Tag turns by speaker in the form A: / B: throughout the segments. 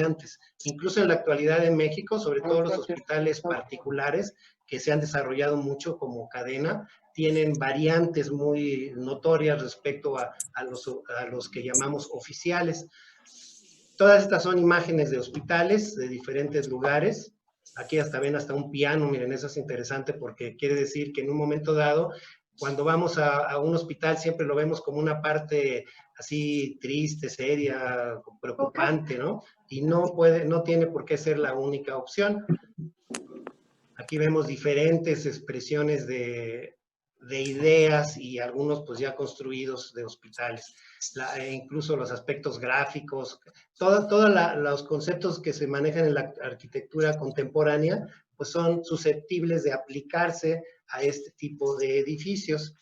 A: antes. Incluso en la actualidad en México, sobre todo los hospitales particulares que se han desarrollado mucho como cadena, tienen variantes muy notorias respecto a los que llamamos oficiales. Todas estas son imágenes de hospitales de diferentes lugares. Aquí hasta ven hasta un piano, miren, eso es interesante porque quiere decir que en un momento dado, cuando vamos a un hospital siempre lo vemos como una parte así triste, seria, preocupante, ¿no? Y no tiene por qué ser la única opción. Aquí vemos diferentes expresiones de ideas y algunos pues ya construidos de hospitales. Incluso los aspectos gráficos, todos los conceptos que se manejan en la arquitectura contemporánea, pues son susceptibles de aplicarse a este tipo de edificios.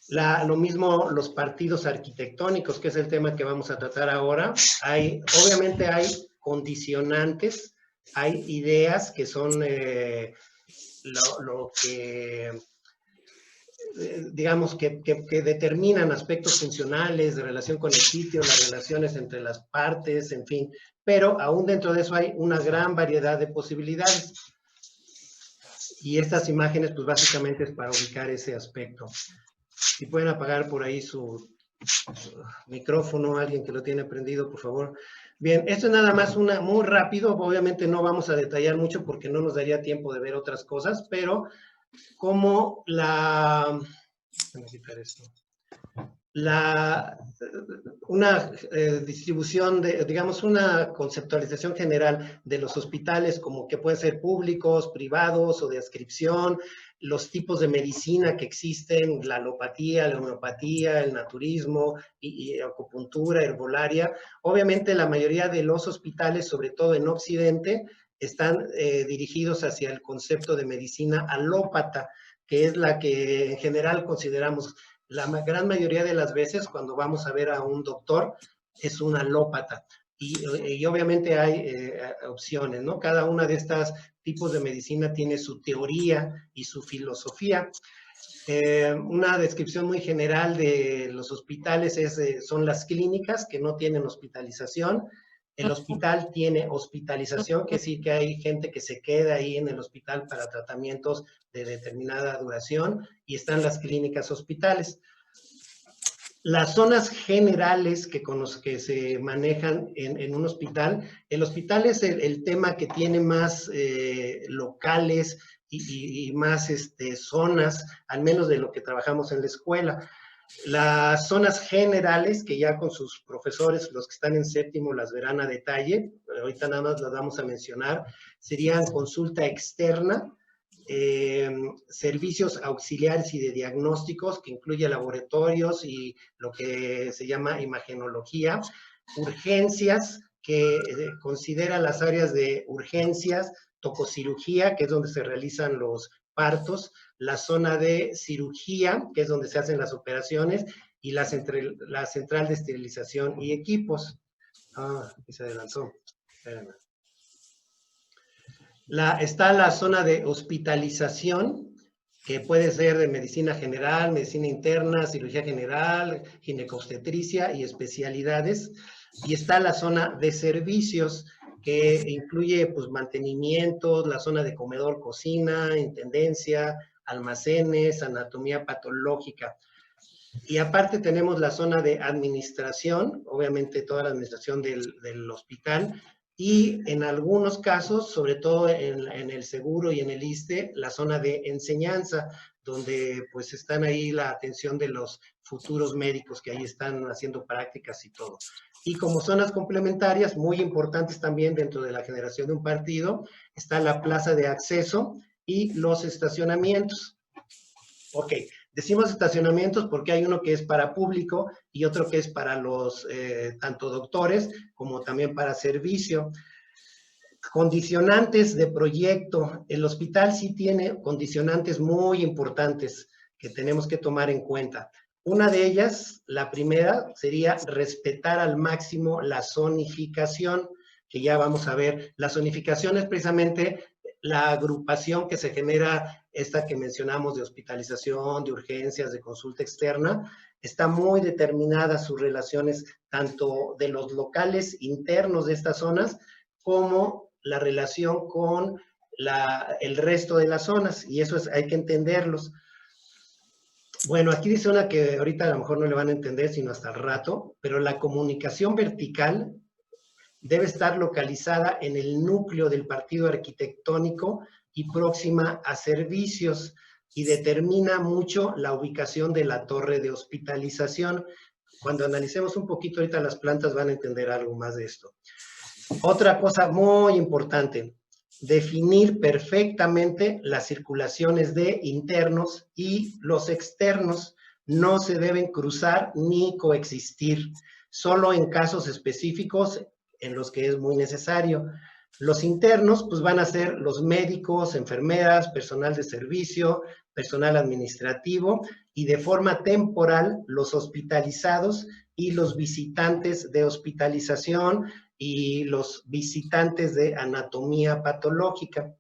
A: Lo mismo los partidos arquitectónicos, que es el tema que vamos a tratar ahora. Obviamente hay condicionantes, hay ideas que son lo que digamos que determinan aspectos funcionales de relación con el sitio, las relaciones entre las partes, en fin, pero aún dentro de eso hay una gran variedad de posibilidades. Y estas imágenes, pues básicamente es para ubicar ese aspecto. Si pueden apagar por ahí su micrófono, alguien que lo tiene prendido, por favor. Bien, esto es nada más muy rápido, obviamente no vamos a detallar mucho porque no nos daría tiempo de ver otras cosas, pero como una distribución digamos, una conceptualización general de los hospitales como que pueden ser públicos, privados o de adscripción, los tipos de medicina que existen, la alopatía, la homeopatía, el naturismo, y acupuntura, herbolaria. Obviamente la mayoría de los hospitales, sobre todo en Occidente, están dirigidos hacia el concepto de medicina alópata, que es la que en general consideramos. La gran mayoría de las veces cuando vamos a ver a un doctor es un alópata y obviamente hay opciones, ¿no? Cada una de estas tipos de medicina tiene su teoría y su filosofía. Una descripción muy general de los hospitales son las clínicas que no tienen hospitalización. El hospital tiene hospitalización, que sí que hay gente que se queda ahí en el hospital para tratamientos de determinada duración, y están las clínicas hospitales. Las zonas generales que se manejan en un hospital, el hospital es el tema que tiene más locales y más zonas, al menos de lo que trabajamos en la escuela. Las zonas generales, que ya con sus profesores, los que están en séptimo, las verán a detalle, ahorita nada más las vamos a mencionar, serían consulta externa, servicios auxiliares y de diagnósticos, que incluye laboratorios y lo que se llama imagenología, urgencias, que considera las áreas de urgencias, tococirugía, que es donde se realizan los partos, la zona de cirugía, que es donde se hacen las operaciones, y la central de esterilización y equipos. Aquí se adelantó. Espérenme. Está la zona de hospitalización, que puede ser de medicina general, medicina interna, cirugía general, ginecobstetricia y especialidades. Y está la zona de servicios, que incluye pues mantenimientos, la zona de comedor, cocina, intendencia, almacenes, anatomía patológica. Y aparte tenemos la zona de administración, obviamente toda la administración del hospital, y en algunos casos, sobre todo en el seguro y en el ISSSTE, la zona de enseñanza, donde pues están ahí la atención de los futuros médicos que ahí están haciendo prácticas y todo. Y como zonas complementarias, muy importantes también dentro de la generación de un partido, está la plaza de acceso y los estacionamientos. Ok, decimos estacionamientos porque hay uno que es para público y otro que es para los tanto doctores como también para servicio. Condicionantes de proyecto. El hospital sí tiene condicionantes muy importantes que tenemos que tomar en cuenta. Una de ellas, la primera, sería respetar al máximo la zonificación, que ya vamos a ver. La zonificación es precisamente la agrupación que se genera, esta que mencionamos de hospitalización, de urgencias, de consulta externa, está muy determinada sus relaciones tanto de los locales internos de estas zonas como la relación con el resto de las zonas, y eso hay que entenderlos. Bueno, aquí dice una que ahorita a lo mejor no le van a entender, sino hasta el rato, pero la comunicación vertical debe estar localizada en el núcleo del partido arquitectónico y próxima a servicios, y determina mucho la ubicación de la torre de hospitalización. Cuando analicemos un poquito ahorita las plantas van a entender algo más de esto. Otra cosa muy importante, definir perfectamente las circulaciones de internos y los externos. No se deben cruzar ni coexistir, solo en casos específicos en los que es muy necesario. Los internos, pues van a ser los médicos, enfermeras, personal de servicio, personal administrativo, y de forma temporal los hospitalizados y los visitantes de hospitalización y los visitantes de anatomía patológica.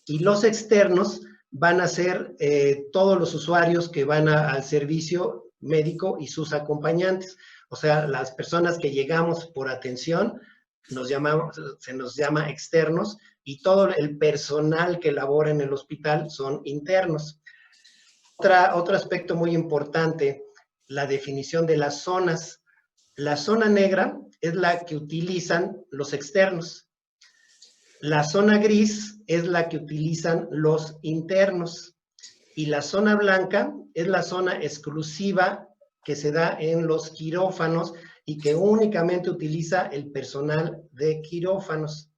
A: Y los externos van a ser todos los usuarios que van al servicio médico y sus acompañantes. O sea, las personas que llegamos por atención se nos llama externos, y todo el personal que labora en el hospital son internos. Otro aspecto muy importante, la definición de las zonas. La zona negra es la que utilizan los externos. La zona gris es la que utilizan los internos. Y la zona blanca es la zona exclusiva que se da en los quirófanos y que únicamente utiliza el personal de quirófanos.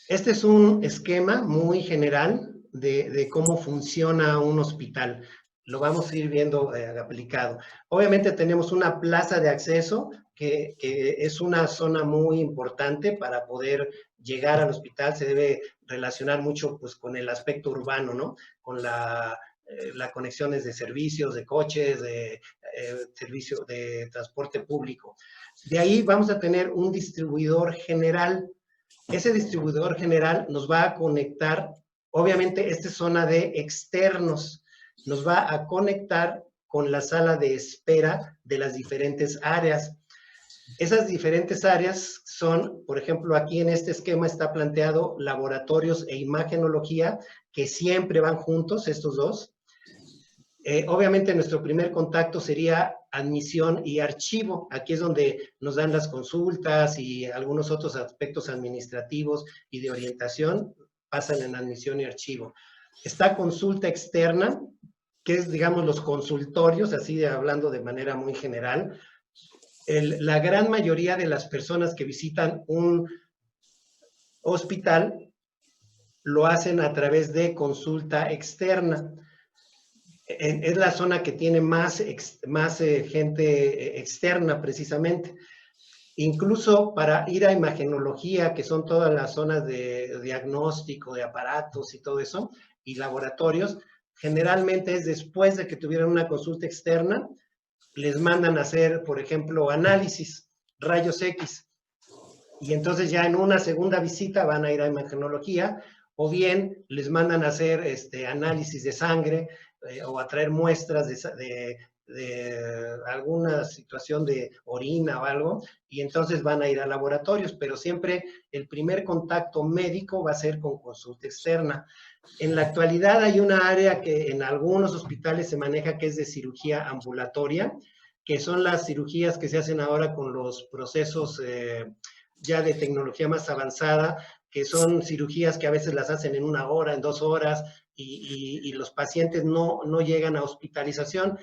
A: Este es un esquema muy general de cómo funciona un hospital. Lo vamos a ir viendo aplicado. Obviamente tenemos una plaza de acceso que es una zona muy importante para poder llegar al hospital. Se debe relacionar mucho pues, con el aspecto urbano, ¿no? Con las conexiones de servicios, de coches, de servicio de transporte público. De ahí vamos a tener un distribuidor general. Ese distribuidor general nos va a conectar, obviamente esta es zona de externos, nos va a conectar con la sala de espera de las diferentes áreas. Esas diferentes áreas son, por ejemplo, aquí en este esquema está planteado laboratorios e imagenología, que siempre van juntos estos dos. Obviamente nuestro primer contacto sería admisión y archivo. Aquí es donde nos dan las consultas y algunos otros aspectos administrativos y de orientación pasan en admisión y archivo. Está consulta externa, que es, digamos, los consultorios, así hablando de manera muy general. La gran mayoría de las personas que visitan un hospital lo hacen a través de consulta externa. Es la zona que tiene más gente externa, precisamente. Incluso para ir a imagenología, que son todas las zonas de diagnóstico, de aparatos y todo eso, y laboratorios, generalmente es después de que tuvieran una consulta externa, les mandan a hacer, por ejemplo, análisis, rayos X. Y entonces ya en una segunda visita van a ir a imagenología, o bien les mandan a hacer análisis de sangre, o a traer muestras de alguna situación de orina o algo, y entonces van a ir a laboratorios, pero siempre el primer contacto médico va a ser con consulta externa. En la actualidad hay una área que en algunos hospitales se maneja que es de cirugía ambulatoria, que son las cirugías que se hacen ahora con los procesos ya de tecnología más avanzada, que son cirugías que a veces las hacen en 1 hora, en 2 horas, y los pacientes no llegan a hospitalización,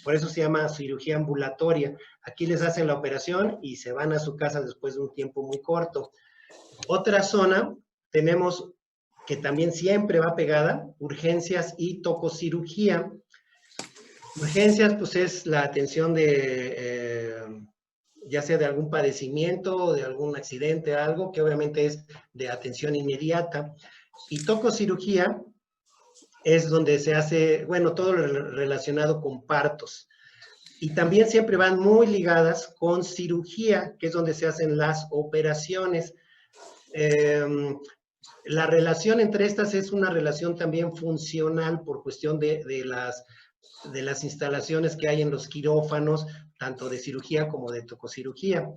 A: por eso se llama cirugía ambulatoria. Aquí les hacen la operación y se van a su casa después de un tiempo muy corto. Otra zona tenemos que también siempre va pegada, urgencias y tococirugía. Urgencias, pues es la atención de, ya sea de algún padecimiento, de algún accidente, algo que obviamente es de atención inmediata. Y tococirugía es donde se hace, bueno, todo lo relacionado con partos. Y también siempre van muy ligadas con cirugía, que es donde se hacen las operaciones. La relación entre estas es una relación también funcional por cuestión de las de las instalaciones que hay en los quirófanos, tanto de cirugía como de tococirugía.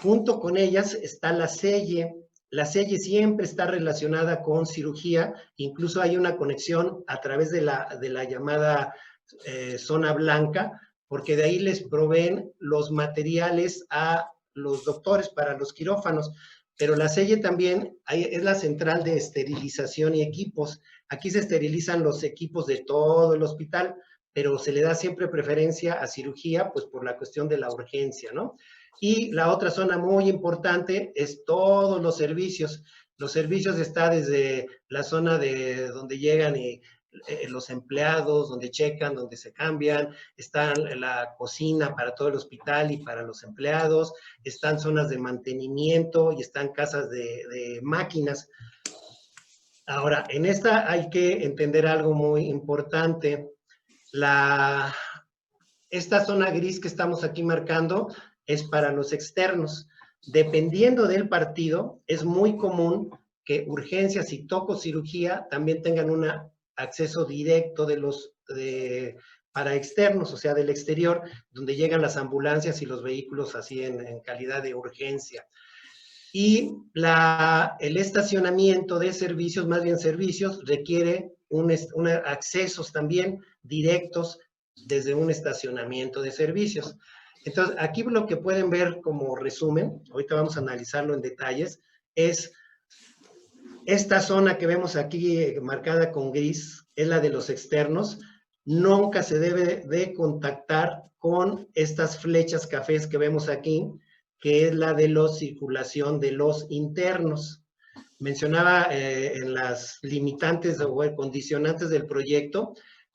A: Junto con ellas está la selle. La selle siempre está relacionada con cirugía, incluso hay una conexión a través de la llamada zona blanca, porque de ahí les proveen los materiales a los doctores para los quirófanos. Pero la selle también es la central de esterilización y equipos. Aquí se esterilizan los equipos de todo el hospital, pero se le da siempre preferencia a cirugía, pues por la cuestión de la urgencia, ¿no? Y la otra zona muy importante es todos los servicios. Los servicios está desde la zona de donde llegan los empleados, donde checan, donde se cambian, está la cocina para todo el hospital y para los empleados, están zonas de mantenimiento y están casas de máquinas. Ahora, en esta hay que entender algo muy importante. Esta zona gris que estamos aquí marcando es para los externos. Dependiendo del partido, es muy común que urgencias y tococirugía también tengan un acceso directo para externos, o sea, del exterior, donde llegan las ambulancias y los vehículos así en calidad de urgencia. Y el estacionamiento de servicios, más bien servicios, requiere accesos también directos desde un estacionamiento de servicios. Entonces, aquí lo que pueden ver como resumen, ahorita vamos a analizarlo en detalles, es esta zona que vemos aquí marcada con gris, es la de los externos. Nunca se debe de contactar con estas flechas cafés que vemos aquí, que es la de la circulación de los internos. Mencionaba en las limitantes o condicionantes del proyecto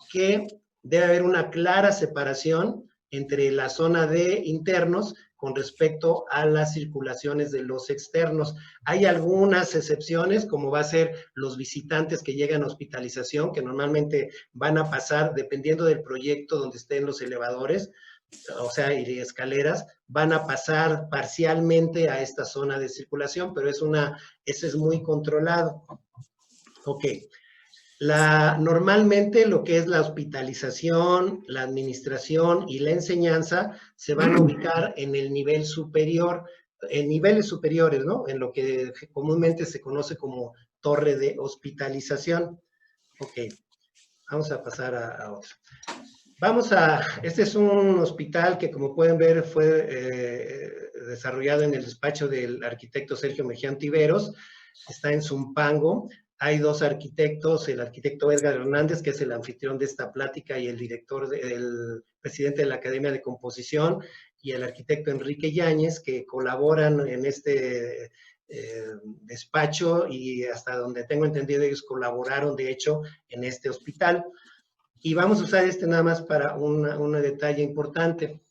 A: que debe haber una clara separación entre la zona de internos con respecto a las circulaciones de los externos. Hay algunas excepciones, como va a ser los visitantes que llegan a hospitalización, que normalmente van a pasar, dependiendo del proyecto donde estén los elevadores, o sea, y escaleras, van a pasar parcialmente a esta zona de circulación, pero ese es muy controlado. Ok. Normalmente lo que es la hospitalización, la administración y la enseñanza se van a ubicar en el nivel superior, en niveles superiores, ¿no? En lo que comúnmente se conoce como torre de hospitalización. Ok, vamos a pasar a otro. Este es un hospital que, como pueden ver, fue desarrollado en el despacho del arquitecto Sergio Mejía Ontiveros. Está en Zumpango. Hay dos arquitectos, el arquitecto Edgar Hernández, que es el anfitrión de esta plática, y el presidente de la Academia de Composición, y el arquitecto Enrique Yáñez, que colaboran en este despacho, y hasta donde tengo entendido, ellos colaboraron, de hecho, en este hospital. Y vamos a usar nada más para un detalle importante.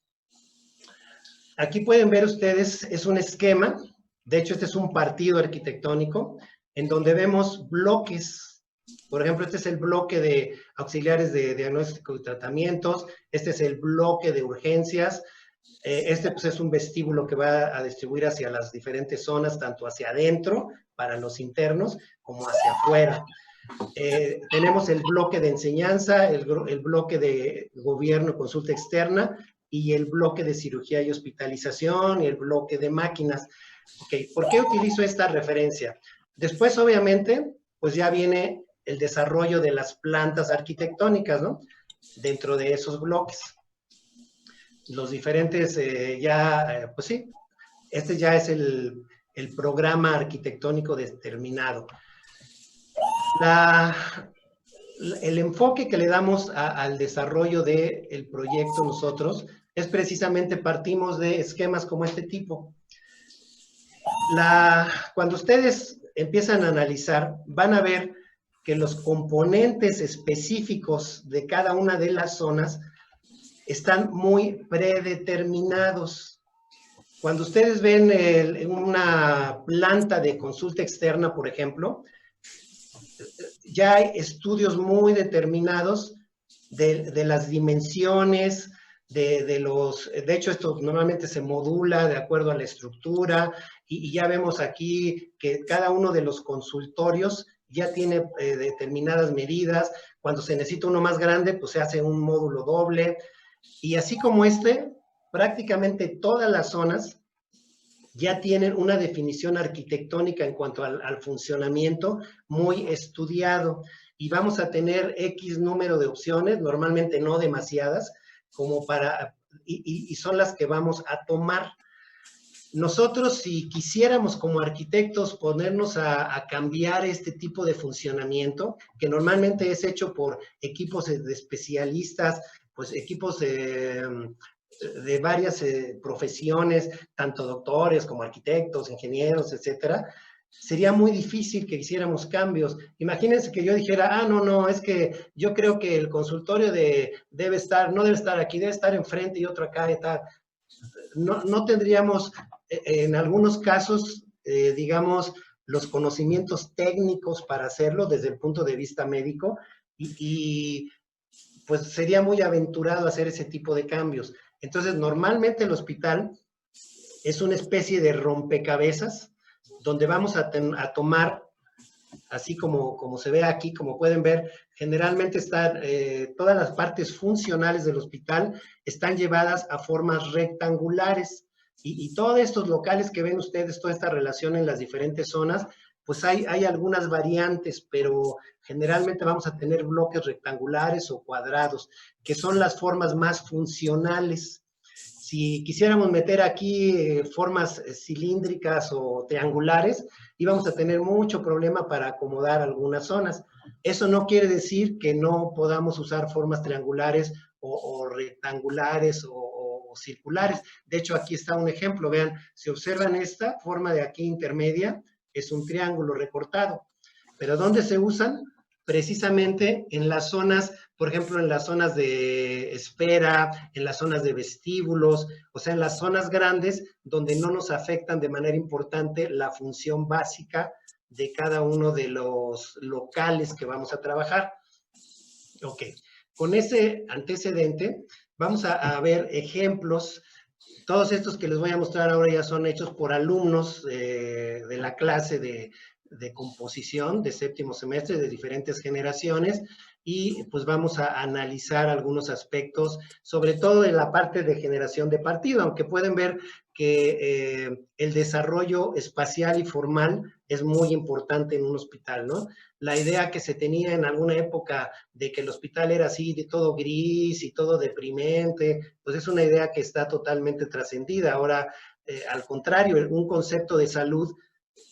A: Aquí pueden ver ustedes, es un esquema, de hecho este es un partido arquitectónico, en donde vemos bloques. Por ejemplo, este es el bloque de auxiliares de diagnóstico y tratamientos, este es el bloque de urgencias, este pues, es un vestíbulo que va a distribuir hacia las diferentes zonas, tanto hacia adentro, para los internos, como hacia afuera. Tenemos el bloque de enseñanza, el bloque de gobierno, consulta externa, y el bloque de cirugía y hospitalización, y el bloque de máquinas. Okay, ¿por qué utilizo esta referencia? Después, obviamente, pues ya viene el desarrollo de las plantas arquitectónicas, ¿no? Dentro de esos bloques. Los diferentes, pues sí, este ya es el programa arquitectónico determinado. El enfoque que le damos al desarrollo del proyecto nosotros es precisamente partimos de esquemas como este tipo. Cuando ustedes empiezan a analizar, van a ver que los componentes específicos de cada una de las zonas están muy predeterminados. Cuando ustedes ven una planta de consulta externa, por ejemplo, ya hay estudios muy determinados de las dimensiones, de hecho esto normalmente se modula de acuerdo a la estructura, y ya vemos aquí que cada uno de los consultorios ya tiene determinadas medidas. Cuando se necesita uno más grande, pues se hace un módulo doble. Y así como prácticamente todas las zonas ya tienen una definición arquitectónica en cuanto al funcionamiento muy estudiado. Y vamos a tener X número de opciones, normalmente no demasiadas, como y son las que vamos a tomar. Nosotros, si quisiéramos como arquitectos ponernos a cambiar este tipo de funcionamiento, que normalmente es hecho por equipos de especialistas, pues equipos de varias profesiones, tanto doctores como arquitectos, ingenieros, etcétera, sería muy difícil que hiciéramos cambios. Imagínense que yo dijera, no, es que yo creo que el consultorio no debe estar aquí, debe estar enfrente y otro acá y tal. No tendríamos, en algunos casos, digamos, los conocimientos técnicos para hacerlo desde el punto de vista médico y pues sería muy aventurado hacer ese tipo de cambios. Entonces, normalmente el hospital es una especie de rompecabezas donde vamos a tomar, así como se ve aquí, como pueden ver, generalmente están todas las partes funcionales del hospital están llevadas a formas rectangulares y todos estos locales que ven ustedes, toda esta relación en las diferentes zonas, pues hay algunas variantes, pero generalmente vamos a tener bloques rectangulares o cuadrados, que son las formas más funcionales. Si quisiéramos meter aquí formas cilíndricas o triangulares, íbamos a tener mucho problema para acomodar algunas zonas. Eso no quiere decir que no podamos usar formas triangulares o rectangulares o circulares. De hecho, aquí está un ejemplo. Vean, si observan esta forma de aquí intermedia, es un triángulo recortado. ¿Pero dónde se usan? Precisamente en las zonas, por ejemplo, en las zonas de espera, en las zonas de vestíbulos, o sea, en las zonas grandes donde no nos afectan de manera importante la función básica de cada uno de los locales que vamos a trabajar. Ok, con ese antecedente vamos a ver ejemplos. Todos estos que les voy a mostrar ahora ya son hechos por alumnos de la clase de composición de séptimo semestre de diferentes generaciones y pues vamos a analizar algunos aspectos, sobre todo en la parte de generación de partido, aunque pueden ver que el desarrollo espacial y formal es muy importante en un hospital, ¿no? La idea que se tenía en alguna época de que el hospital era así, de todo gris y todo deprimente, pues es una idea que está totalmente trascendida. Ahora, al contrario, un concepto de salud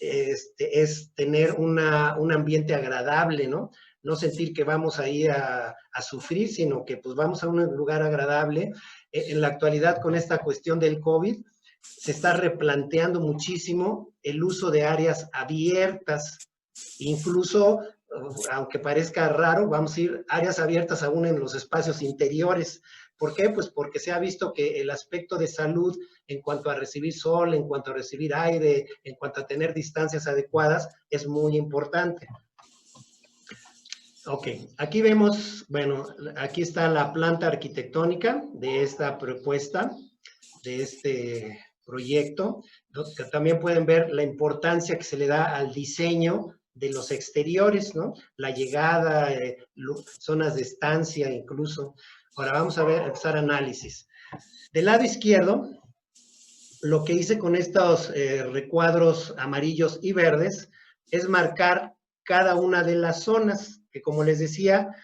A: es tener un ambiente agradable, ¿no? No sentir que vamos ahí a sufrir, sino que pues vamos a un lugar agradable. En la actualidad, con esta cuestión del COVID, se está replanteando muchísimo el uso de áreas abiertas, incluso, aunque parezca raro, vamos a ir áreas abiertas aún en los espacios interiores. ¿Por qué? Pues porque se ha visto que el aspecto de salud en cuanto a recibir sol, en cuanto a recibir aire, en cuanto a tener distancias adecuadas, es muy importante. Ok, aquí vemos, bueno, aquí está la planta arquitectónica de esta propuesta, de este proyecto. También pueden ver la importancia que se le da al diseño de los exteriores, ¿no? La llegada, zonas de estancia incluso. Ahora vamos a empezar análisis. Del lado izquierdo, lo que hice con estos recuadros amarillos y verdes es marcar cada una de las zonas, que como les decía,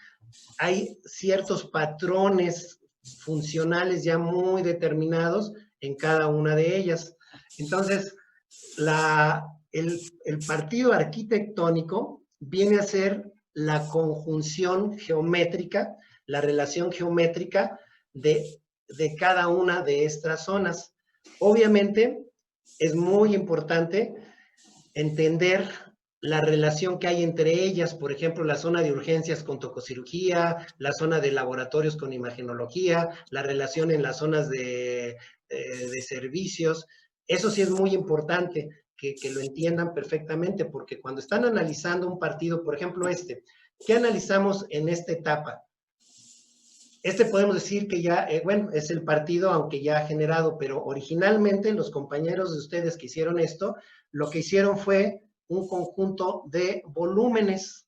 A: hay ciertos patrones funcionales ya muy determinados en cada una de ellas. Entonces, el partido arquitectónico viene a ser la conjunción geométrica, la relación geométrica de cada una de estas zonas. Obviamente, es muy importante entender la relación que hay entre ellas, por ejemplo, la zona de urgencias con tococirugía, la zona de laboratorios con imagenología, la relación en las zonas de servicios. Eso sí es muy importante que lo entiendan perfectamente, porque cuando están analizando un partido, por ejemplo ¿qué analizamos en esta etapa? Podemos decir que ya, bueno, es el partido, aunque ya ha generado, pero originalmente los compañeros de ustedes que hicieron esto, lo que hicieron fue un conjunto de volúmenes,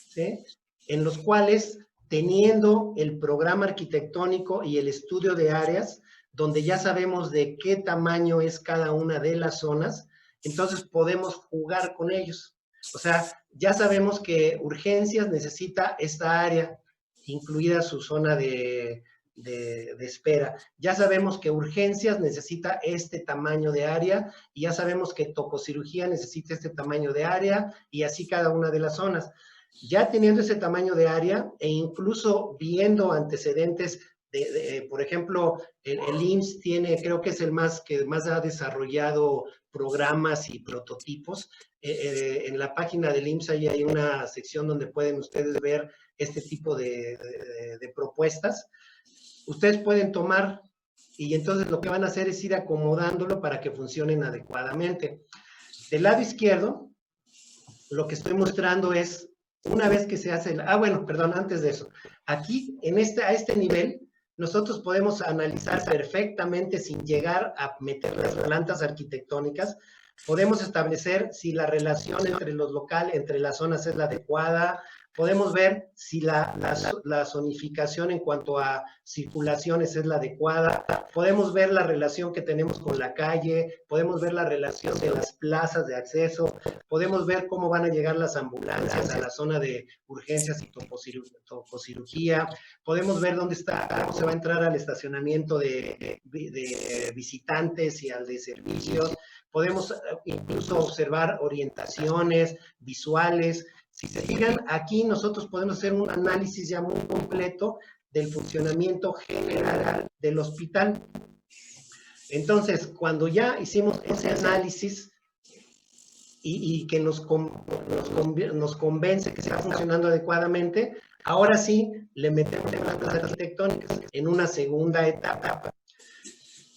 A: ¿sí? En los cuales, teniendo el programa arquitectónico y el estudio de áreas, donde ya sabemos de qué tamaño es cada una de las zonas, entonces podemos jugar con ellos. O sea, ya sabemos que urgencias necesita esta área, incluida su zona de espera. Ya sabemos que urgencias necesita este tamaño de área y ya sabemos que tococirugía necesita este tamaño de área y así cada una de las zonas. Ya teniendo ese tamaño de área e incluso viendo antecedentes por ejemplo, el IMSS tiene, creo que es el que más ha desarrollado programas y prototipos. En la página del IMSS ahí hay una sección donde pueden ustedes ver este tipo de propuestas. Ustedes pueden tomar y entonces lo que van a hacer es ir acomodándolo para que funcionen adecuadamente. Del lado izquierdo, lo que estoy mostrando es, una vez que se hace, bueno, perdón, antes de eso, aquí, a este nivel, nosotros podemos analizar perfectamente sin llegar a meter las plantas arquitectónicas, podemos establecer si la relación entre entre las zonas es la adecuada, podemos ver si la zonificación en cuanto a circulaciones es la adecuada, podemos ver la relación que tenemos con la calle, podemos ver la relación de las plazas de acceso, podemos ver cómo van a llegar las ambulancias a la zona de urgencias y tococirugía, podemos ver cómo se va a entrar al estacionamiento de visitantes y al de servicios, podemos incluso observar orientaciones visuales. Si se fijan, aquí nosotros podemos hacer un análisis ya muy completo del funcionamiento general del hospital. Entonces, cuando ya hicimos ese análisis y que nos convence que está funcionando adecuadamente, ahora sí le metemos plantas arquitectónicas en una segunda etapa.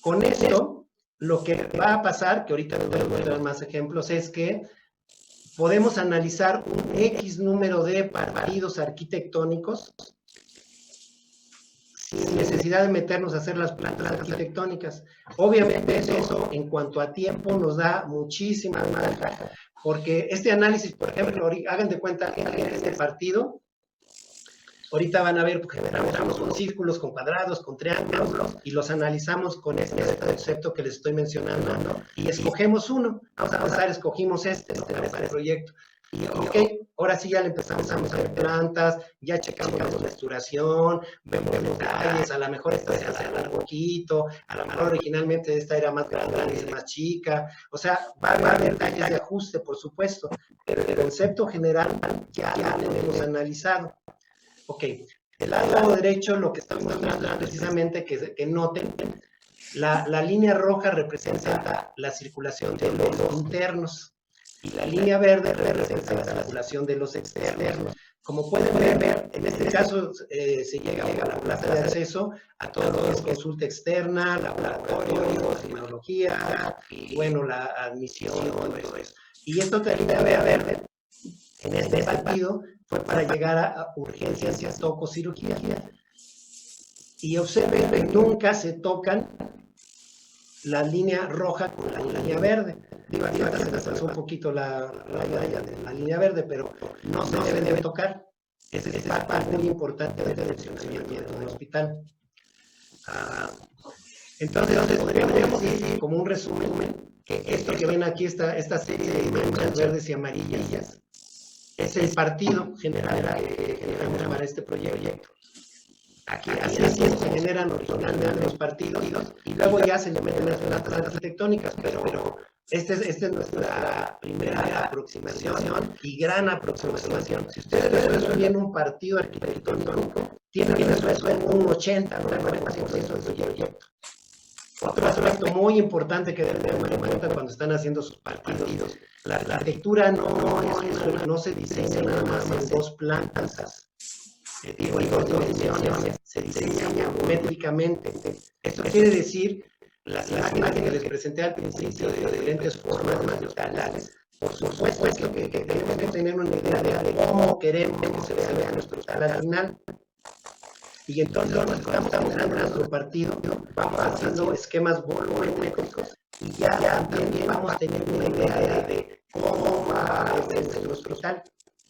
A: Con esto, lo que va a pasar, que ahorita les voy a mostrar más ejemplos, es que podemos analizar un X número de partidos arquitectónicos sin necesidad de meternos a hacer las plantas arquitectónicas. Obviamente eso, en cuanto a tiempo, nos da muchísima ventaja, porque este análisis, por ejemplo, hagan de cuenta que en este partido, ahorita van a ver, porque generamos unos círculos con cuadrados, con triángulos, y los analizamos con este concepto que les estoy mencionando, y escogemos uno. Vamos a empezar, escogimos para este proyecto. Y ok, ahora sí ya le empezamos a meter plantas, ya checamos la estructuración, vemos detalles, a lo mejor esta se alarga un poquito, a lo mejor originalmente esta era más grande y más chica, o sea, va a haber detalles de ajuste, por supuesto, pero el concepto general ya lo hemos analizado. Ok, del lado derecho lo que estamos mostrando es precisamente que noten, la línea roja representa la circulación de los internos y la línea verde representa la circulación de los externos. Como pueden ver, en este caso se llega a la plaza de acceso a todo lo que es consulta externa, laboratorio, tecnología, y bueno, la admisión, todo eso. Y esto que línea verde, en este partido, fue para llegar a urgencias y a tococirugía. Y observen que nunca se tocan la línea roja con la línea verde. Digo, aquí se pasó un poquito la raya de la línea verde, pero no se debe tocar. Esa es parte muy importante del funcionamiento del hospital. Entonces, podríamos decir, como un resumen, que esto que ven aquí, esta serie de manchas verdes y amarillas, es el partido general que generamos para este proyecto. Aquí así es que se generan originalmente los partidos y luego ya se le meten las plantas arquitectónicas, pero esta es nuestra primera aproximación y gran aproximación. Si ustedes resuelven un partido arquitectónico, tienen resuelto en un 80-90% del proyecto. Otro aspecto muy importante que deben tener en cuenta cuando están haciendo sus partidos, la arquitectura no se diseña nada más en dos plantas, digo, en dos dimensiones, se diseña geométricamente. Esto quiere decir, las imágenes que les presenté al principio de diferentes formas materiales, por supuesto que tenemos que tener una idea de cómo queremos que se vea nuestro hospital al final. Y entonces cuando estamos hablando de nuestro partido, vamos haciendo esquemas volumétricos y ya también vamos teniendo una idea de cómo hospital.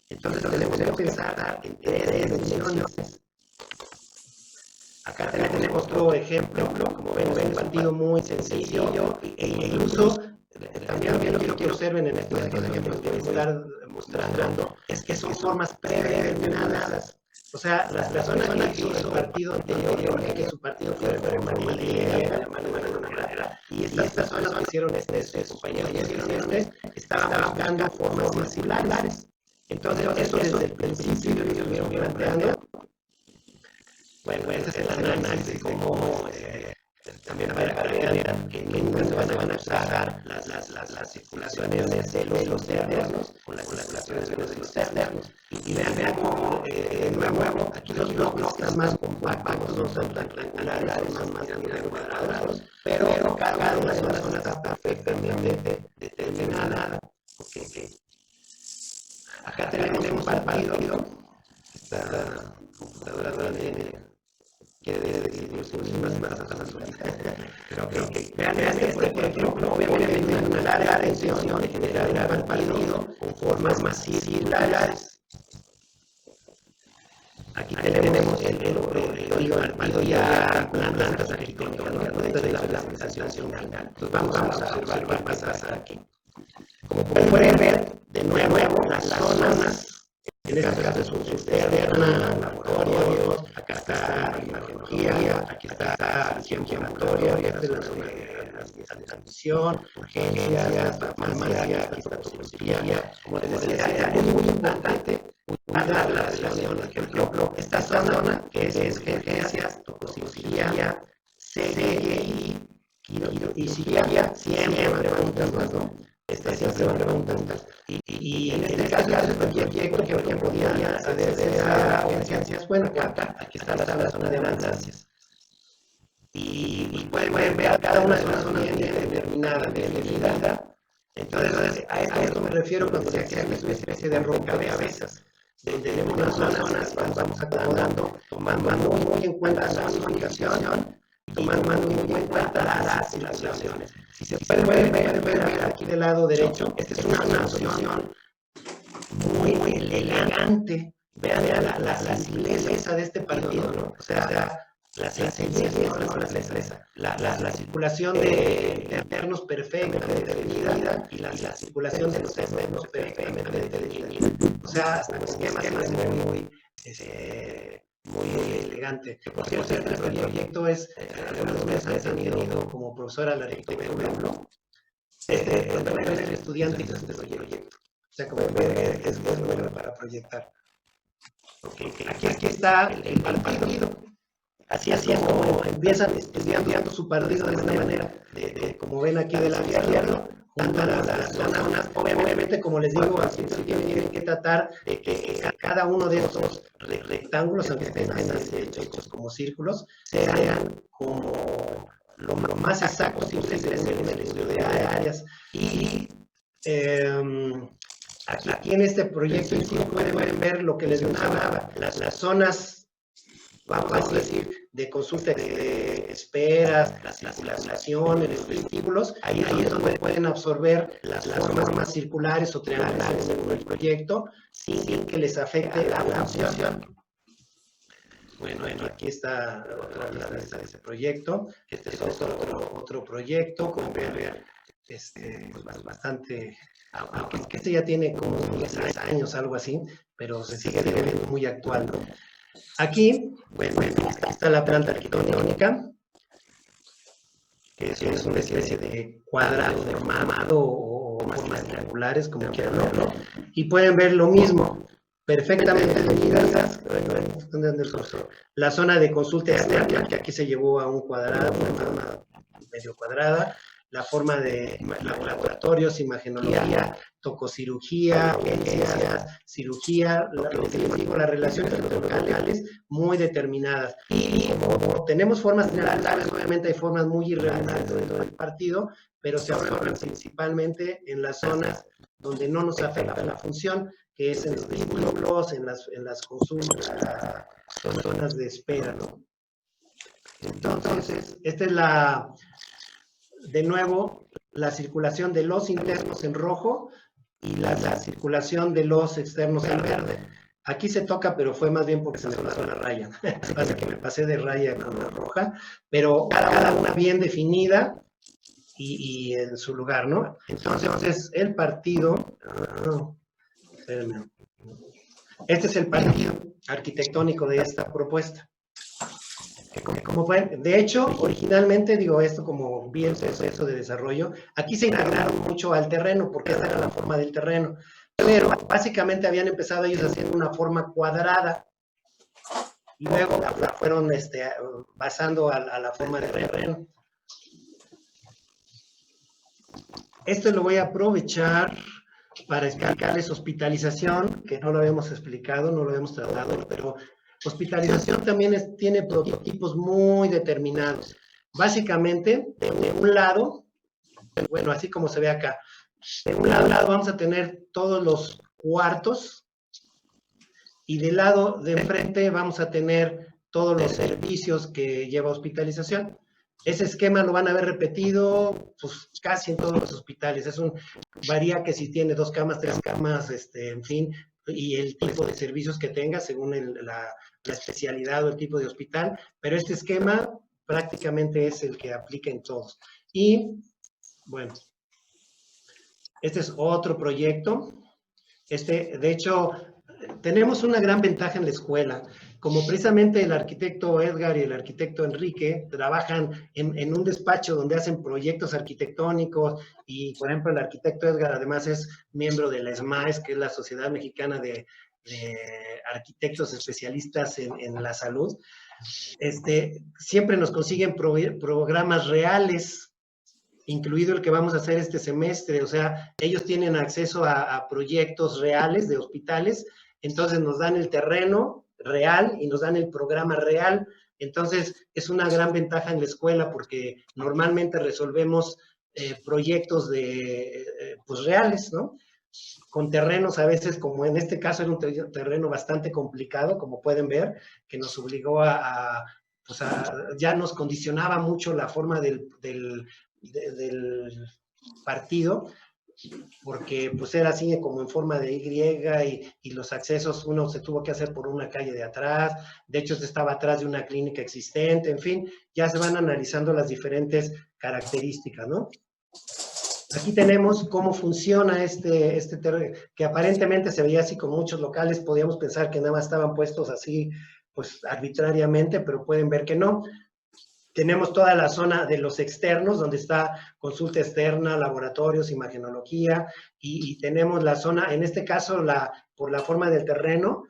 A: Entonces tenemos que pensar en tres dimensiones. Acá tenemos otro ejemplo, como ven, es un partido muy sencillo e incluso también lo que observen en estos ejemplos que voy a estar mostrando es que son formas predeterminadas. O sea, las personas que hizo el partido anterior, que su partido fue de forma griega, de alguna manera, y estas personas que hicieron compañeros que hicieron estaban buscando formas más similares. Entonces, eso desde el principio lo estuvieron planteando. Bueno, ese es el análisis como también para ver que nunca se van a usar las circulaciones de los externos con las circulaciones de los externos. Y vean cómo, de nuevo, aquí los bloques están más compactos, no son tan triangulares, son más cuadrados, pero cada una de las zonas está perfectamente determinada. Okay. Acá tenemos un partido, esta computadora quiere decir más azules. Pero que vean por ejemplo, obviamente una larga tensión de generar un partido con formas más circulares. Aquí tenemos el partido ya blancas arquitectónicas, ¿no? Esta es la sensación final. Entonces vamos a observar qué pasa aquí. Como pueden ver, de nuevo, las zonas. En este caso es un cisterna, laboratorios, acá está imagenología, aquí está laboratorio, esta es la zona de transmisión, urgencias, farmacia, aquí está toxicología. Como les decía, es muy importante guardar la relación. Por ejemplo, esta zona que es urgencias, toxicología, CGI y psiquiatría, siempre van preguntas, ¿no? Siempre van preguntando. Y en este caso, cualquier proyecto que podía acceder a urgencias, bueno, aquí está la zona de urgencias. Y pueden ver cada una de las zonas bien determinada, definida. Entonces, a esto me refiero cuando se hace una especie de rompecabezas. Tenemos las zonas, vamos acomodando, tomando muy en cuenta la zonificación, tomando muy en cuenta las circulaciones. Si se pueden ver aquí del lado derecho, esta es una solución muy elegante. Vean la simpleza de este partido, ¿no? O sea, la sencillez, la circulación de internos perfectamente definida y la circulación de los externos perfectamente definida. O sea, hasta los esquemas muy elegante. Por cierto, el proyecto es, algunos meses han tenido como profesora la arquitectura, cuando era el estudiante hizo este proyecto. O sea, como ver, es muy bueno para proyectar. Okay. Aquí está el partido. Así es como empiezan estudiando su partido de esta manera. Como ven aquí del lado izquierdo, juntan las zonas. Obviamente, como les digo, al principio tienen que tratar de que cada uno de estos rectángulos, aunque estén hechos como círculos, sean como lo más exacto posible en el estudio de áreas. Y aquí en este proyecto en sí pueden ver lo que les mencionaba, las zonas, vamos a decir, de consulta de esperas, la circulación, los vestíbulos, ahí es donde pueden absorber las formas circulares o triangulares según el proyecto, sin que les afecte la función. Bueno, aquí está otra lista de ese proyecto. Este es otro proyecto, como ver, pues bastante, aunque este ya tiene como 10 años, algo así, pero se sigue viendo muy actual, ¿no? Aquí, bueno, está la planta arquitectónica, que es una especie de cuadrado deformado o formas triangulares, como quieran verlo, y pueden ver lo mismo, perfectamente definidas. La zona de consulta externa, que aquí se llevó a un cuadrado, una forma medio cuadrada, la forma de laboratorios, imagenología, tococirugía, urgencias, cirugía, las relaciones locales muy determinadas. Y como tenemos formas generales, obviamente hay formas muy irregulares dentro del partido, pero se absorben principalmente en las zonas donde no nos afecta la función, que es en los vestíbulos, en las consultas, zonas de espera, ¿no? Entonces, esta es de nuevo, la circulación de los internos en rojo y la circulación de los externos en verde. Aquí se toca, pero fue más bien porque se me pasó la raya. Pasa que me pasé de raya con la roja, pero cada una bien definida y en su lugar, ¿no? Entonces, el partido... espérenme. Este es el partido arquitectónico de esta propuesta. Como pueden, de hecho, originalmente, digo esto como vi el proceso de desarrollo, aquí se integraron mucho al terreno, porque esta era la forma del terreno, pero básicamente habían empezado ellos haciendo una forma cuadrada, y luego la fueron basando a la forma del terreno. Esto lo voy a aprovechar para explicarles hospitalización, que no lo habíamos explicado, no lo habíamos tratado, pero hospitalización también tiene prototipos muy determinados. Básicamente, de un lado, bueno, así como se ve acá, de un lado vamos a tener todos los cuartos y del lado de enfrente vamos a tener todos los servicios que lleva hospitalización. Ese esquema lo van a ver repetido pues, casi en todos los hospitales. Varía que si tiene 2 camas, 3 camas, en fin, y el tipo de servicios que tenga según la especialidad o el tipo de hospital, pero este esquema prácticamente es el que aplica en todos. Y, bueno, este es otro proyecto. De hecho, tenemos una gran ventaja en la escuela. Como precisamente el arquitecto Edgar y el arquitecto Enrique trabajan en un despacho donde hacen proyectos arquitectónicos y, por ejemplo, el arquitecto Edgar además es miembro de la SMAES, que es la Sociedad Mexicana de Arquitectos Especialistas en la Salud. Siempre nos consiguen programas reales, incluido el que vamos a hacer este semestre, o sea, ellos tienen acceso a proyectos reales de hospitales, entonces nos dan el terreno real y nos dan el programa real, entonces es una gran ventaja en la escuela porque normalmente resolvemos proyectos pues reales, ¿no? Con terrenos a veces, como en este caso era un terreno bastante complicado, como pueden ver, que nos obligó pues ya nos condicionaba mucho la forma del partido, porque pues era así como en forma de Y y los accesos uno se tuvo que hacer por una calle de atrás, de hecho estaba atrás de una clínica existente, en fin, ya se van analizando las diferentes características, ¿no? Aquí tenemos cómo funciona este terreno, que aparentemente se veía así con muchos locales, podíamos pensar que nada más estaban puestos así, pues arbitrariamente, pero pueden ver que no. Tenemos toda la zona de los externos, donde está consulta externa, laboratorios, imagenología, y tenemos la zona, en este caso, por la forma del terreno,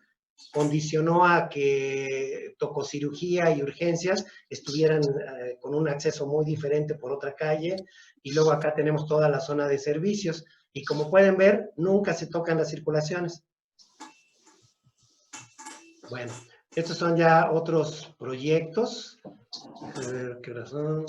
A: condicionó a que tococirugía y urgencias estuvieran con un acceso muy diferente por otra calle, y luego acá tenemos toda la zona de servicios, y como pueden ver, nunca se tocan las circulaciones. Bueno, estos son ya otros proyectos. A ver, ¿qué horas son?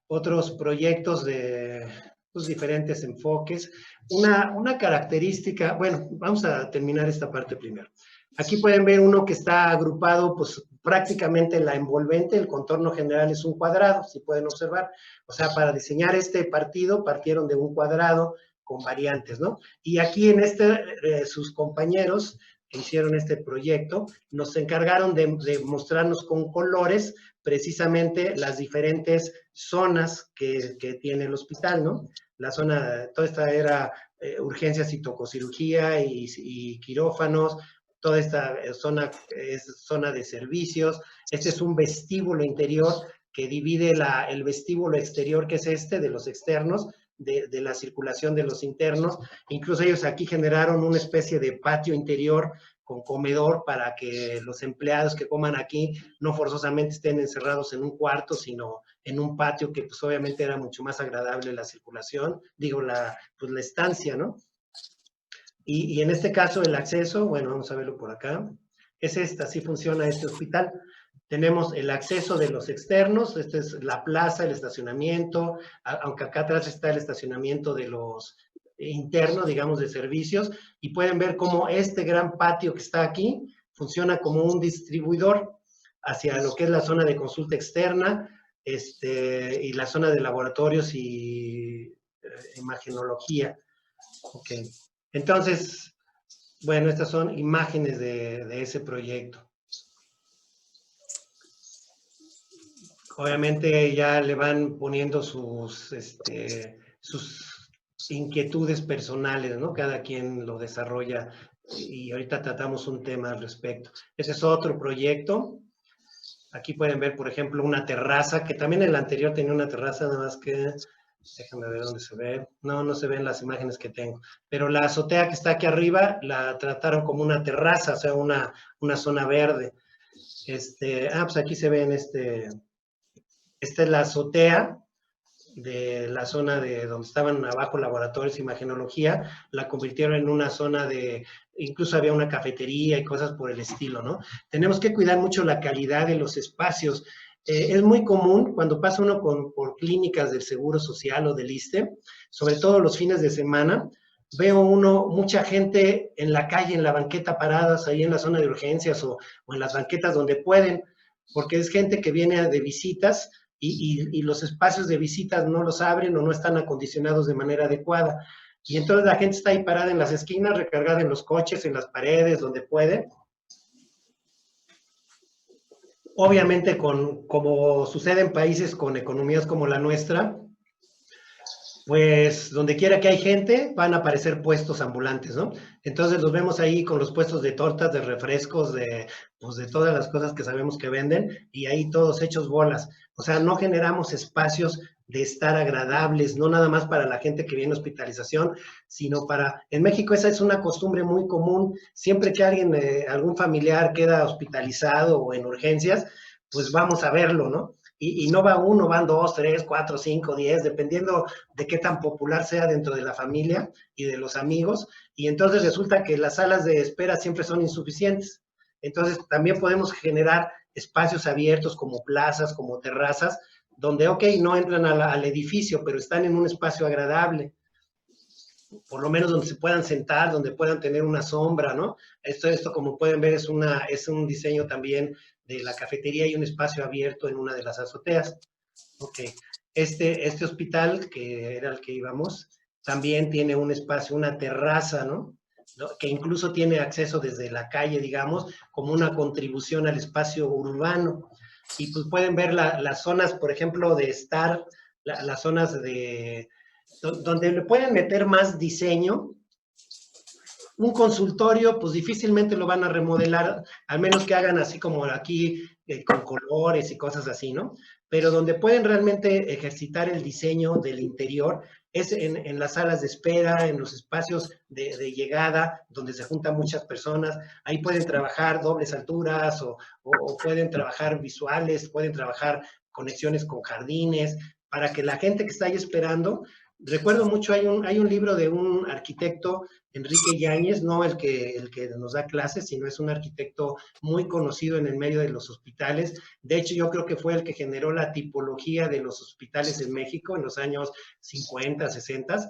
A: Otros proyectos de pues, diferentes enfoques. Una característica, bueno, vamos a terminar esta parte primero. Aquí pueden ver uno que está agrupado, pues prácticamente la envolvente, el contorno general es un cuadrado, si pueden observar. O sea, para diseñar este partido partieron de un cuadrado con variantes, ¿no? Y aquí en sus compañeros que hicieron este proyecto, nos encargaron de mostrarnos con colores precisamente las diferentes zonas que tiene el hospital, ¿no? La zona, toda esta era urgencias y tococirugía y quirófanos, toda esta zona es zona de servicios, este es un vestíbulo interior que divide el vestíbulo exterior, que es de los externos, de la circulación de los internos. Incluso ellos aquí generaron una especie de patio interior con comedor para que los empleados que coman aquí no forzosamente estén encerrados en un cuarto, sino en un patio que pues obviamente era mucho más agradable la circulación, digo, pues la estancia, ¿no? Y en este caso el acceso, bueno, vamos a verlo por acá, es así funciona este hospital. Tenemos el acceso de los externos, esta es la plaza, el estacionamiento, aunque acá atrás está el estacionamiento de los internos, digamos, de servicios, y pueden ver cómo este gran patio que está aquí funciona como un distribuidor hacia lo que es la zona de consulta externa, y la zona de laboratorios y imagenología. Ok. Entonces, bueno, estas son imágenes de ese proyecto. Obviamente ya le van poniendo sus inquietudes personales, ¿no? Cada quien lo desarrolla y ahorita tratamos un tema al respecto. Ese es otro proyecto. Aquí pueden ver, por ejemplo, una terraza, que también el anterior tenía una terraza, nada más que, déjame ver dónde se ve. No, no se ven las imágenes que tengo. Pero la azotea que está aquí arriba la trataron como una terraza, o sea, una zona verde. Pues aquí se ven esta es la azotea de la zona de donde estaban abajo laboratorios de imagenología, la convirtieron en una zona incluso había una cafetería y cosas por el estilo, ¿no? Tenemos que cuidar mucho la calidad de los espacios. Es muy común cuando pasa uno por clínicas del Seguro Social o del ISSSTE, sobre todo los fines de semana, veo mucha gente en la calle, en la banqueta paradas, ahí en la zona de urgencias o en las banquetas donde pueden, porque es gente que viene de visitas y los espacios de visitas no los abren o no están acondicionados de manera adecuada. Y entonces la gente está ahí parada en las esquinas, recargada en los coches, en las paredes, donde puede. Obviamente, como sucede en países con economías como la nuestra, pues donde quiera que hay gente, van a aparecer puestos ambulantes, ¿no? Entonces los vemos ahí con los puestos de tortas, de refrescos, pues de todas las cosas que sabemos que venden, y ahí todos hechos bolas. O sea, no generamos espacios de estar agradables, no nada más para la gente que viene a hospitalización, sino en México esa es una costumbre muy común, siempre que algún familiar queda hospitalizado o en urgencias, pues vamos a verlo, ¿no? Y no va uno, van 2, 3, 4, 5, 10, dependiendo de qué tan popular sea dentro de la familia y de los amigos, y entonces resulta que las salas de espera siempre son insuficientes. Entonces también podemos generar espacios abiertos como plazas, como terrazas, donde, ok, no entran al edificio, pero están en un espacio agradable, por lo menos donde se puedan sentar, donde puedan tener una sombra, ¿no? Esto como pueden ver, es un diseño también de la cafetería y un espacio abierto en una de las azoteas. Ok, este hospital, que era el que íbamos, también tiene un espacio, una terraza, ¿no? Que incluso tiene acceso desde la calle, digamos, como una contribución al espacio urbano. Y pues pueden ver las zonas, por ejemplo, de estar, las zonas donde le pueden meter más diseño. Un consultorio, pues difícilmente lo van a remodelar, al menos que hagan así como aquí, con colores y cosas así, ¿no? Pero donde pueden realmente ejercitar el diseño del interior es en las salas de espera, en los espacios de llegada, donde se juntan muchas personas. Ahí pueden trabajar dobles alturas o pueden trabajar visuales, pueden trabajar conexiones con jardines, para que la gente que está ahí esperando, recuerdo mucho, hay un libro de un arquitecto, Enrique Yáñez, no el que nos da clases, sino es un arquitecto muy conocido en el medio de los hospitales. De hecho, yo creo que fue el que generó la tipología de los hospitales en México en los años 50, 60,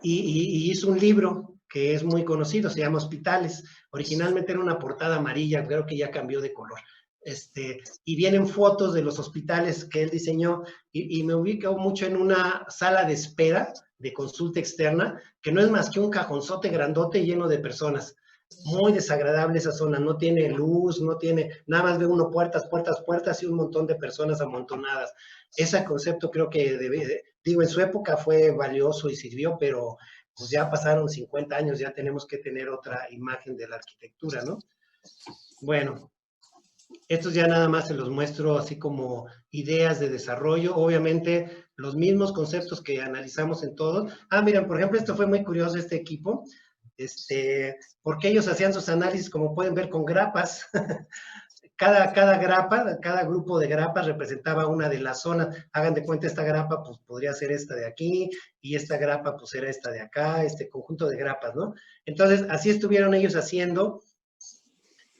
A: y hizo un libro que es muy conocido, se llama Hospitales. Originalmente era una portada amarilla, creo que ya cambió de color. Y vienen fotos de los hospitales que él diseñó, y me ubico mucho en una sala de espera de consulta externa, que no es más que un cajonzote grandote lleno de personas. Muy desagradable esa zona, no tiene luz, no tiene, nada más ve uno puertas, puertas, puertas y un montón de personas amontonadas. Ese concepto creo que digo, en su época fue valioso y sirvió, pero pues ya pasaron 50 años, ya tenemos que tener otra imagen de la arquitectura, ¿no? Bueno, estos ya nada más se los muestro así como ideas de desarrollo. Obviamente, los mismos conceptos que analizamos en todos. Miren, por ejemplo, esto fue muy curioso, este equipo, porque ellos hacían sus análisis, como pueden ver, con grapas. Cada grapa, cada grupo de grapas representaba una de las zonas. Hagan de cuenta, esta grapa pues podría ser esta de aquí, y esta grapa pues era esta de acá, este conjunto de grapas, ¿no? Entonces, así estuvieron ellos haciendo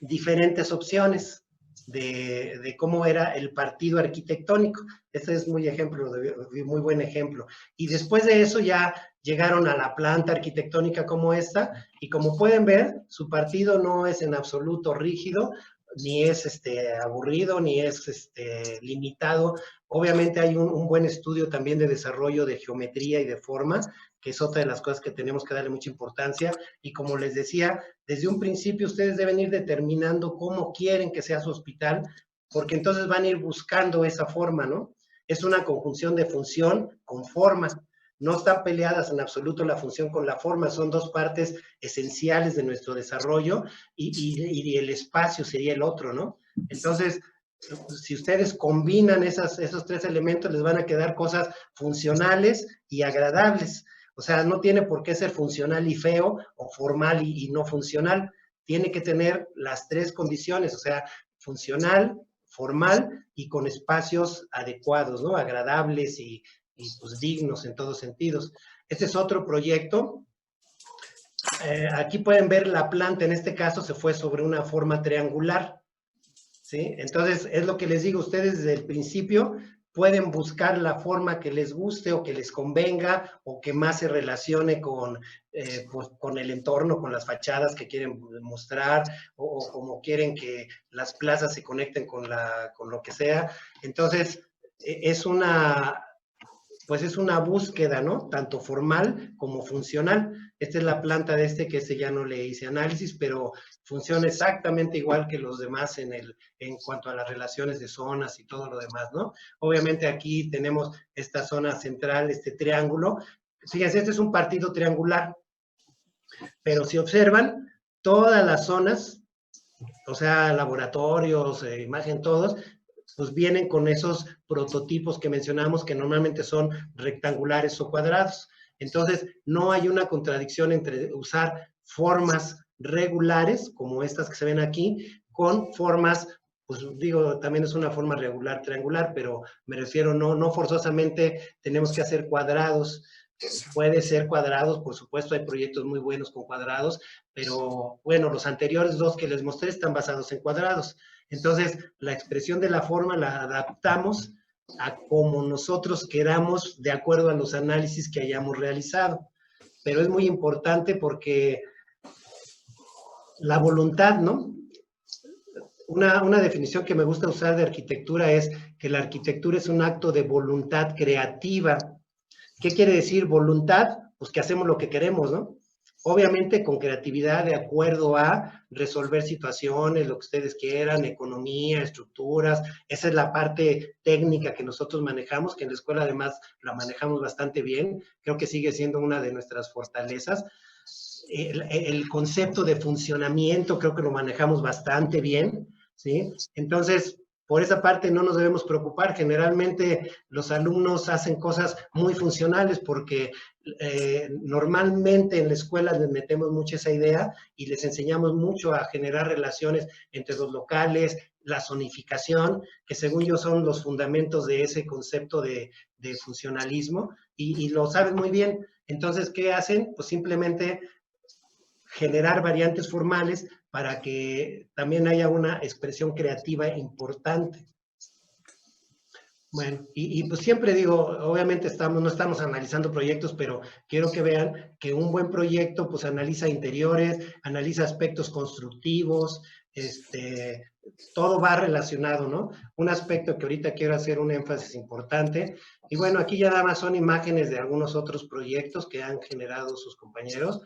A: diferentes opciones de cómo era el partido arquitectónico. Este es muy buen ejemplo. Y después de eso ya llegaron a la planta arquitectónica como esta, y como pueden ver, su partido no es en absoluto rígido, ni es aburrido, ni es limitado Obviamente hay un buen estudio también de desarrollo de geometría y de forma, que es otra de las cosas que tenemos que darle mucha importancia. Y como les decía, desde un principio ustedes deben ir determinando cómo quieren que sea su hospital, porque entonces van a ir buscando esa forma, ¿no? Es una conjunción de función con forma. No están peleadas en absoluto la función con la forma, son dos partes esenciales de nuestro desarrollo y el espacio sería el otro, ¿no? Entonces, si ustedes combinan esos tres elementos, les van a quedar cosas funcionales y agradables. O sea, no tiene por qué ser funcional y feo o formal y no funcional. Tiene que tener las tres condiciones, o sea, funcional, formal y con espacios adecuados, ¿no? Agradables y pues dignos en todos sentidos. Este es otro proyecto. Aquí pueden ver la planta, en este caso se fue sobre una forma triangular, ¿sí? Entonces, es lo que les digo, ustedes desde el principio pueden buscar la forma que les guste o que les convenga o que más se relacione pues, con el entorno, con las fachadas que quieren mostrar o como quieren que las plazas se conecten con lo que sea. Entonces, es pues es una búsqueda, ¿no? Tanto formal como funcional. Esta es la planta de que ya no le hice análisis, pero funciona exactamente igual que los demás en cuanto a las relaciones de zonas y todo lo demás, ¿no? Obviamente aquí tenemos esta zona central, este triángulo. Fíjense, este es un partido triangular, pero si observan, todas las zonas, o sea, laboratorios, imagen, todos, pues vienen con esos prototipos que mencionamos que normalmente son rectangulares o cuadrados. Entonces, no hay una contradicción entre usar formas regulares, como estas que se ven aquí, con formas, pues digo, también es una forma regular triangular, pero me refiero, no forzosamente tenemos que hacer cuadrados. Puede ser cuadrados, por supuesto, hay proyectos muy buenos con cuadrados, pero bueno, los anteriores dos que les mostré están basados en cuadrados. Entonces, la expresión de la forma la adaptamos a como nosotros queramos de acuerdo a los análisis que hayamos realizado. Pero es muy importante porque la voluntad, ¿no? Una definición que me gusta usar de arquitectura es que la arquitectura es un acto de voluntad creativa. ¿Qué quiere decir voluntad? Pues que hacemos lo que queremos, ¿no? Obviamente con creatividad de acuerdo a resolver situaciones, lo que ustedes quieran, economía, estructuras. Esa es la parte técnica que nosotros manejamos, que en la escuela además la manejamos bastante bien. Creo que sigue siendo una de nuestras fortalezas. El concepto de funcionamiento creo que lo manejamos bastante bien, ¿sí? Entonces, por esa parte no nos debemos preocupar. Generalmente los alumnos hacen cosas muy funcionales porque normalmente en la escuela les metemos mucho esa idea y les enseñamos mucho a generar relaciones entre los locales, la zonificación, que según yo son los fundamentos de ese concepto de funcionalismo y lo saben muy bien. Entonces, ¿qué hacen? Pues simplemente generar variantes formales para que también haya una expresión creativa importante. Bueno, pues siempre digo, obviamente no estamos analizando proyectos, pero quiero que vean que un buen proyecto pues analiza interiores, analiza aspectos constructivos, todo va relacionado, ¿no? Un aspecto que ahorita quiero hacer un énfasis importante, y bueno, aquí ya nada más son imágenes de algunos otros proyectos que han generado sus compañeros,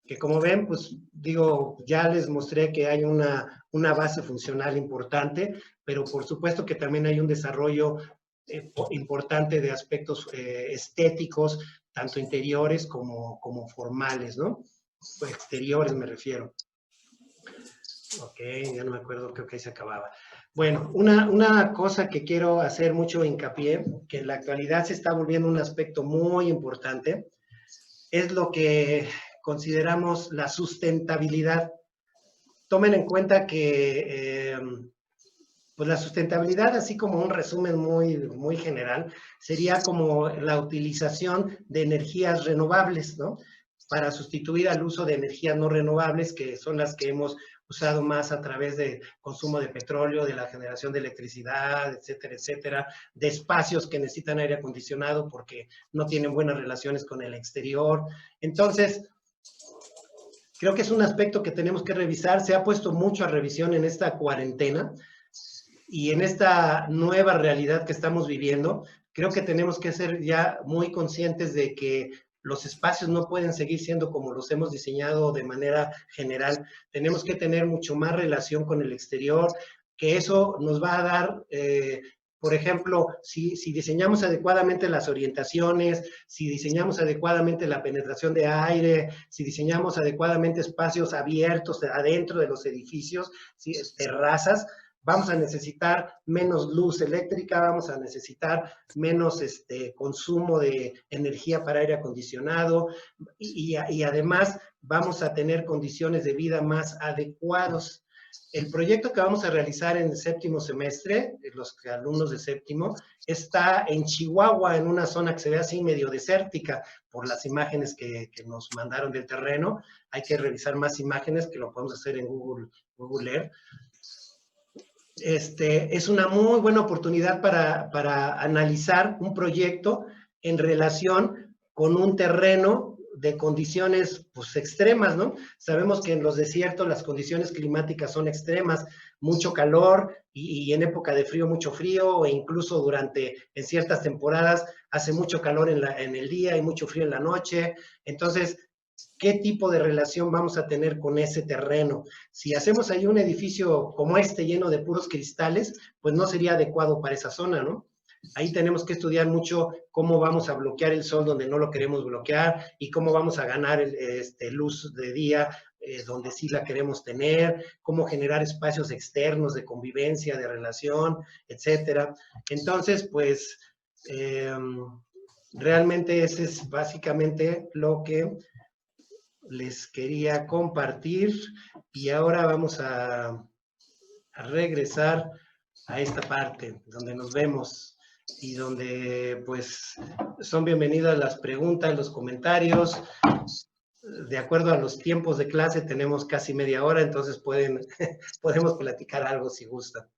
A: que como ven, pues digo, ya les mostré que hay una base funcional importante, pero por supuesto que también hay un desarrollo importante de aspectos estéticos, tanto interiores como formales, ¿no? Exteriores me refiero. Ok, ya no me acuerdo, creo que ahí se acababa. Bueno, una cosa que quiero hacer mucho hincapié, que en la actualidad se está volviendo un aspecto muy importante, es lo que consideramos la sustentabilidad. Tomen en cuenta que pues la sustentabilidad, así como un resumen muy general, sería como la utilización de energías renovables, ¿no? Para sustituir al uso de energías no renovables, que son las que hemos usado más a través del consumo de petróleo, de la generación de electricidad, etcétera, etcétera, de espacios que necesitan aire acondicionado porque no tienen buenas relaciones con el exterior. Entonces, creo que es un aspecto que tenemos que revisar. Se ha puesto mucho a revisión en esta cuarentena. Y en esta nueva realidad que estamos viviendo, creo que tenemos que ser ya muy conscientes de que los espacios no pueden seguir siendo como los hemos diseñado de manera general. Tenemos que tener mucho más relación con el exterior, que eso nos va a dar, por ejemplo, si diseñamos adecuadamente las orientaciones, si diseñamos adecuadamente la penetración de aire, si diseñamos adecuadamente espacios abiertos adentro de los edificios, ¿sí? Terrazas, vamos a necesitar menos luz eléctrica, vamos a necesitar menos consumo de energía para aire acondicionado y además vamos a tener condiciones de vida más adecuados. El proyecto que vamos a realizar en el séptimo semestre, los alumnos de séptimo, está en Chihuahua, en una zona que se ve así medio desértica por las imágenes que nos mandaron del terreno. Hay que revisar más imágenes que lo podemos hacer en Google Earth. Es una muy buena oportunidad para analizar un proyecto en relación con un terreno de condiciones pues, extremas, ¿no? Sabemos que en los desiertos las condiciones climáticas son extremas, mucho calor y en época de frío mucho frío, e incluso en ciertas temporadas hace mucho calor en el día y mucho frío en la noche. Entonces, ¿qué tipo de relación vamos a tener con ese terreno? Si hacemos ahí un edificio como este lleno de puros cristales, pues no sería adecuado para esa zona, ¿no? Ahí tenemos que estudiar mucho cómo vamos a bloquear el sol donde no lo queremos bloquear y cómo vamos a ganar luz de día donde sí la queremos tener, cómo generar espacios externos de convivencia, de relación, etcétera. Entonces, pues, realmente ese es básicamente lo que les quería compartir y ahora vamos a regresar a esta parte donde nos vemos y donde pues son bienvenidas las preguntas, los comentarios. De acuerdo a los tiempos de clase tenemos casi media hora, entonces podemos platicar algo si gustan.